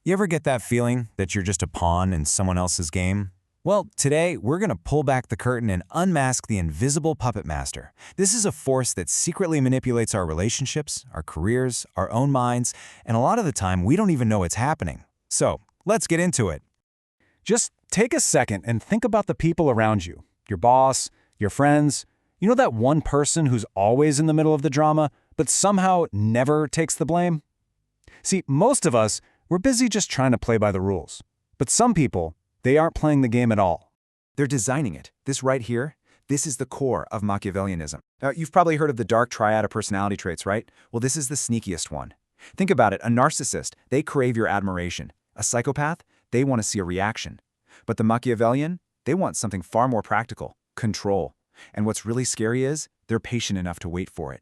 You ever get that feeling that you're just a pawn in someone else's game? Well, today we're going to pull back the curtain and unmask the invisible puppet master. This is a force that secretly manipulates our relationships, our careers, our own minds, and a lot of the time we don't even know it's happening. So, let's get into it. Just take a second and think about the people around you. Your boss, your friends. You know that one person who's always in the middle of the drama, but somehow never takes the blame? See, most of us, we're busy just trying to play by the rules. But some people, they aren't playing the game at all. They're designing it. This right here, this is the core of Machiavellianism. You've probably heard of the dark triad of personality traits, right? Well, this is the sneakiest one. Think about it. A narcissist, they crave your admiration. A psychopath, they want to see a reaction. But the Machiavellian, they want something far more practical, control. And what's really scary is, they're patient enough to wait for it.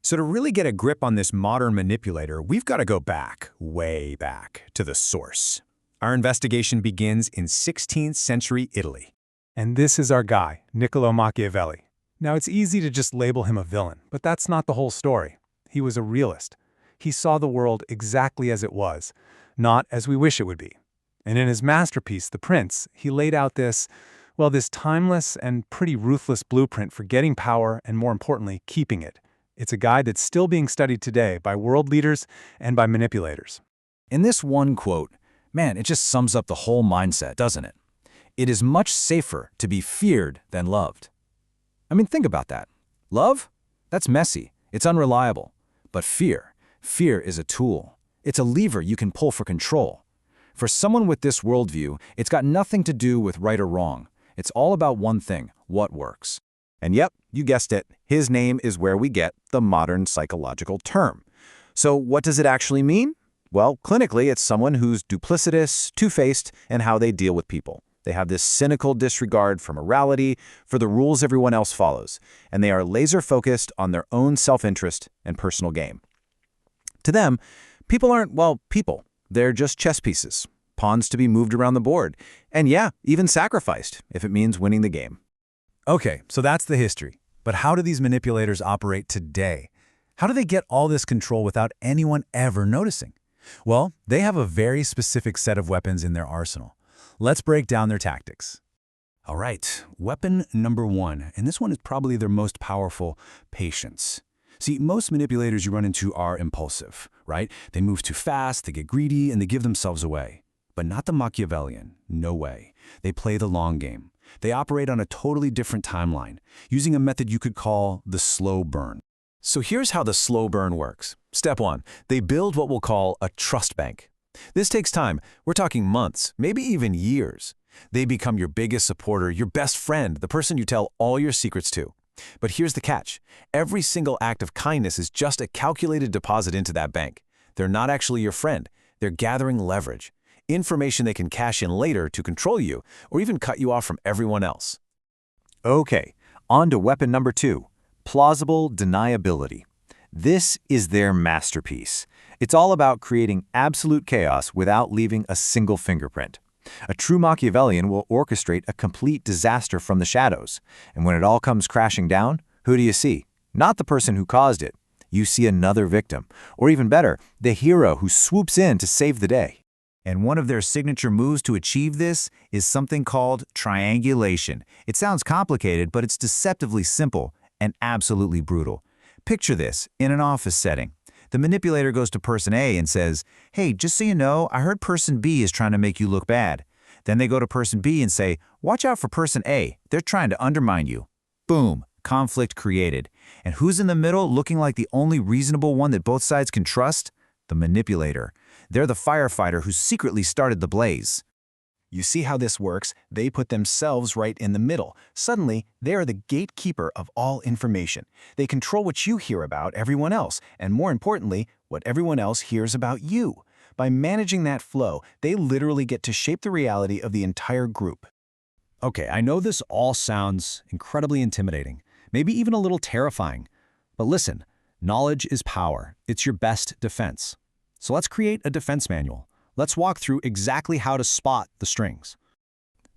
So to really get a grip on this modern manipulator, we've got to go back, way back, to the source. Our investigation begins in 16th century Italy. And this is our guy, Niccolo Machiavelli. Now, it's easy to just label him a villain, but that's not the whole story. He was a realist. He saw the world exactly as it was, not as we wish it would be. And in his masterpiece, The Prince, he laid out this timeless and pretty ruthless blueprint for getting power and, more importantly, keeping it. It's a guide that's still being studied today by world leaders and by manipulators. In this one quote, man, it just sums up the whole mindset, doesn't it? It is much safer to be feared than loved. I mean, think about that. Love? That's messy. It's unreliable. But fear is a tool. It's a lever you can pull for control. For someone with this worldview, it's got nothing to do with right or wrong. It's all about one thing, what works. And yep, you guessed it, his name is where we get the modern psychological term. So what does it actually mean? Well, clinically, it's someone who's duplicitous, two-faced, in how they deal with people. They have this cynical disregard for morality, for the rules everyone else follows, and they are laser-focused on their own self-interest and personal gain. To them, people aren't, well, people. They're just chess pieces, pawns to be moved around the board, and yeah, even sacrificed, if it means winning the game. Okay, so that's the history. But how do these manipulators operate today? How do they get all this control without anyone ever noticing? Well, they have a very specific set of weapons in their arsenal. Let's break down their tactics. All right, weapon number one, and this one is probably their most powerful, patience. See, most manipulators you run into are impulsive, right? They move too fast, they get greedy, and they give themselves away. But not the Machiavellian, no way. They play the long game. They operate on a totally different timeline, using a method you could call the slow burn. So here's how the slow burn works. Step one, they build what we'll call a trust bank. This takes time. We're talking months, maybe even years. They become your biggest supporter, your best friend, the person you tell all your secrets to. But here's the catch. Every single act of kindness is just a calculated deposit into that bank. They're not actually your friend. They're gathering leverage. Information they can cash in later to control you, or even cut you off from everyone else. Okay, on to weapon number two, plausible deniability. This is their masterpiece. It's all about creating absolute chaos without leaving a single fingerprint. A true Machiavellian will orchestrate a complete disaster from the shadows. And when it all comes crashing down, who do you see? Not the person who caused it. You see another victim, or even better, the hero who swoops in to save the day. And one of their signature moves to achieve this is something called triangulation. It sounds complicated, but it's deceptively simple and absolutely brutal. Picture this in an office setting. The manipulator goes to person A and says, "Hey, just so you know, I heard person B is trying to make you look bad." Then they go to person B and say, "Watch out for person A. They're trying to undermine you." Boom, conflict created. And who's in the middle looking like the only reasonable one that both sides can trust? The manipulator. They're the firefighter who secretly started the blaze. You see how this works? They put themselves right in the middle. Suddenly, they are the gatekeeper of all information. They control what you hear about everyone else, and more importantly, what everyone else hears about you. By managing that flow, they literally get to shape the reality of the entire group. Okay, I know this all sounds incredibly intimidating, maybe even a little terrifying. But listen, knowledge is power. It's your best defense. So let's create a defense manual. Let's walk through exactly how to spot the strings.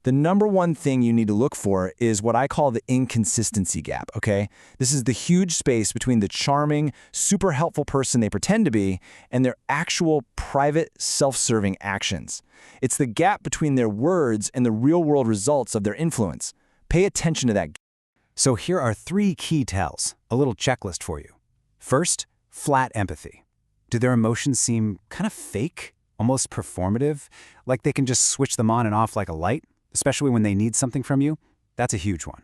The number one thing you need to look for is what I call the inconsistency gap, okay? This is the huge space between the charming, super helpful person they pretend to be and their actual private, self-serving actions. It's the gap between their words and the real-world results of their influence. Pay attention to that. So here are 3 key tells, a little checklist for you. First, flat empathy. Do their emotions seem kind of fake, almost performative, like they can just switch them on and off like a light, especially when they need something from you? That's a huge one.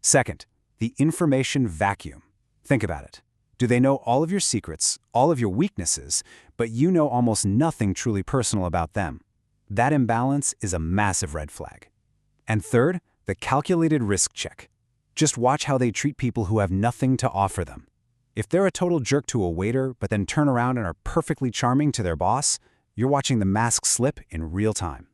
Second, the information vacuum. Think about it. Do they know all of your secrets, all of your weaknesses, but you know almost nothing truly personal about them? That imbalance is a massive red flag. And third, the calculated risk check. Just watch how they treat people who have nothing to offer them. If they're a total jerk to a waiter, but then turn around and are perfectly charming to their boss, you're watching the mask slip in real time.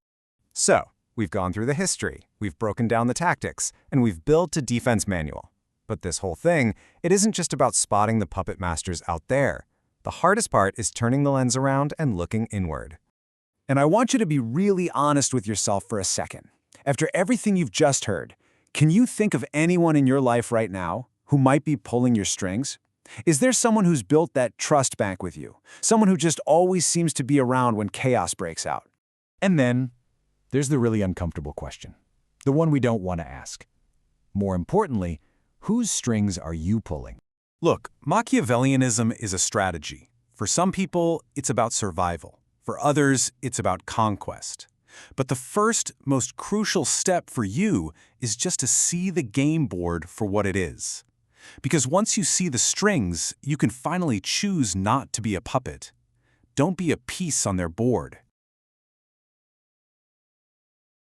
So, we've gone through the history, we've broken down the tactics, and we've built a defense manual. But this whole thing, it isn't just about spotting the puppet masters out there. The hardest part is turning the lens around and looking inward. And I want you to be really honest with yourself for a second. After everything you've just heard, can you think of anyone in your life right now who might be pulling your strings? Is there someone who's built that trust bank with you? Someone who just always seems to be around when chaos breaks out? And then, there's the really uncomfortable question. The one we don't want to ask. More importantly, whose strings are you pulling? Look, Machiavellianism is a strategy. For some people, it's about survival. For others, it's about conquest. But the first, most crucial step for you is just to see the game board for what it is. Because once you see the strings, you can finally choose not to be a puppet. Don't be a piece on their board.